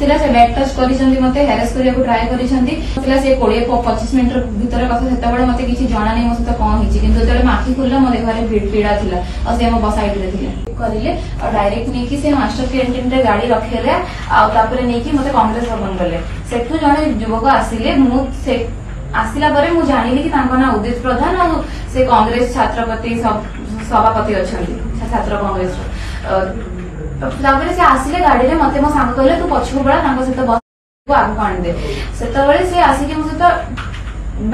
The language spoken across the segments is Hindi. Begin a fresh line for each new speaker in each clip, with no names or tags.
थिला से बैक टच करिसंती मते हैरेस करिया को ट्राई करिसंती थिला से 20-25 मिनिट भीतर कथा सेतबेले मते किछि जाना नै मो सहित कोन हिची किंतु जेतबेले माखी खुलला मो देखारे पीड़ा थिला और से हम बस साइड रे थिले करिले और डायरेक्ट नै कि से मास्टर कैंटीन रे गाड़ी रखेले आ तापरे नै कि मते कांग्रेस भवन गले सेठु जणे युवक आसिले मु से आसिला परे मु जानिली कि तांको ना उदित प्रधान और से कांग्रेस छात्रपति सभापति अछंती छात्र कांग्रेस तापरे से आसिले गाड़ी रे मते मो सांग कहले तू पछू बळा तांको सहित बस को आगु काढ दे सेतबेले से आसी के मो सहित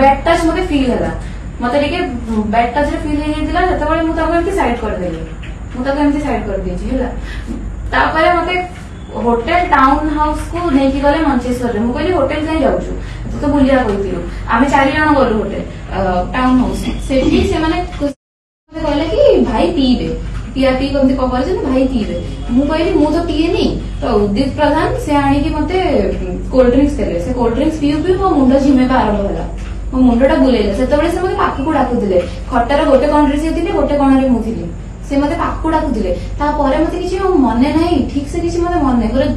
बैक टच मते फील होला मते टिके बैक टच रे फील हे दिला सेतबेले मु ताको एमती साइड कर देली मु ताको एमती साइड कर देछि होला तापरे मते होटल टाउन हाउस को नहीं कि गले मंचेश्वर रे मु कहली होटल जाई जाउछु तो बुलिया कहितिलो आमे 4 जण गलु होटल टाउन हाउस सेठी से माने कहले कि भाई पीबे पिया पी कमते कवर जे भाई पीबे मु कहली मु तो पिए नहीं तो उदित प्रधान से आनी कि मते कोल्ड ड्रिंक्स देले से कोल्ड ड्रिंक्स पिउ पिउ मो मुंडा जिमे बा आरंभ होला मो मुंडटा बुलेले सेतबेले से मते पाखु डाकुदिले खट्टार गोटे कॉर्नर से थिले गोटे कॉर्नर रे मु थिली से मते पाखु डाकुदिले ता परे मते किछि मने नाही ठीक से किछि मते मन नाही पूरा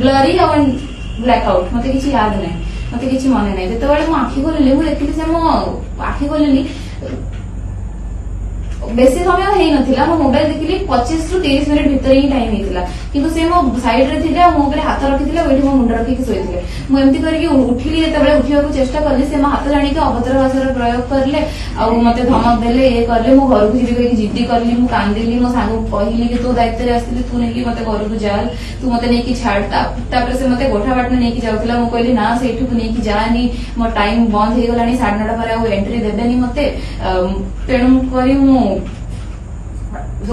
ब्लरी और ब्लैक आउट मते किछि याद नाही मते किछि मने नाही जेतबेले मो आखि खोलले मु देखिली से मो आखि खोलली बेसी समय हेई नथिला मो मोबाइल देखिली 25 रु 30 मिनिट भीतर ही टाइम हेतिला किंतु से मो साइड रे थिले मो ऊपर हाथ रखिथिले ओइठी मो मुंड रखि के सोइथिले मो एम्ति करके उठिली जेतबेले उठिया को चेष्टा करली से मो हाथ जानि के अभद्र भाषा प्रयोग करले आ मते धमक देले ए करले मो घर को जिबी कहि जिद्दी करली मो कांदिली मो सांग पहिली कि तू दायित्व रे आस्तिली तू नै कि मते घर को जाल तू मते नै कि छाड़ तापर से मते गोठा बाटने नै कि जाउतिला मो कहली ना सेठु नै कि जानी मो टाइम बंद हे गलानी 9:30 पर आ एंट्री देबेनी मते तेणु करी मो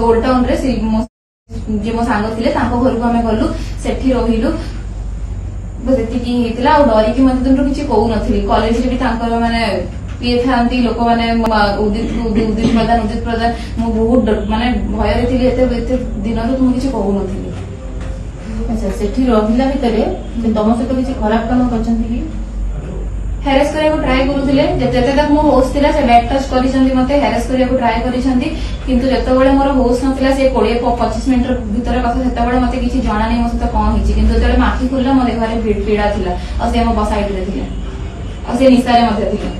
ओल्ड टाउन रे जे मो सांग थिले तांको घर को हमें गलु सेठी रहिलु बस एतिकी हेतिला और डरी कि मते तुमरो किछि कहू नथिली कॉलेज रे भी तांकर माने पिए थांती लोक माने उदित प्रधान मो बहुत माने भय रे थिली एते दिन रो तुम किछि कहू नथिली
अच्छा सेठी रहिला भितरे तम से तो किछि खराब काम करछंती कि
हैरेस करिया को ट्राई करूथिले जते तक मो होश थिला से बैक टच करिसंती मते हैरेस करिया को ट्राई करिसंती किंतु जतबेले मोर होश नथिला से 20-25 मिनिट भीतर कथा सेतबेले मते किछि जाना नै मो सहित कोन हिची किंतु जेतबेले माखी खुलला मो देखारे पीड़ा थिला और से हम बस साइड रे थिले और से निसारे मते थिले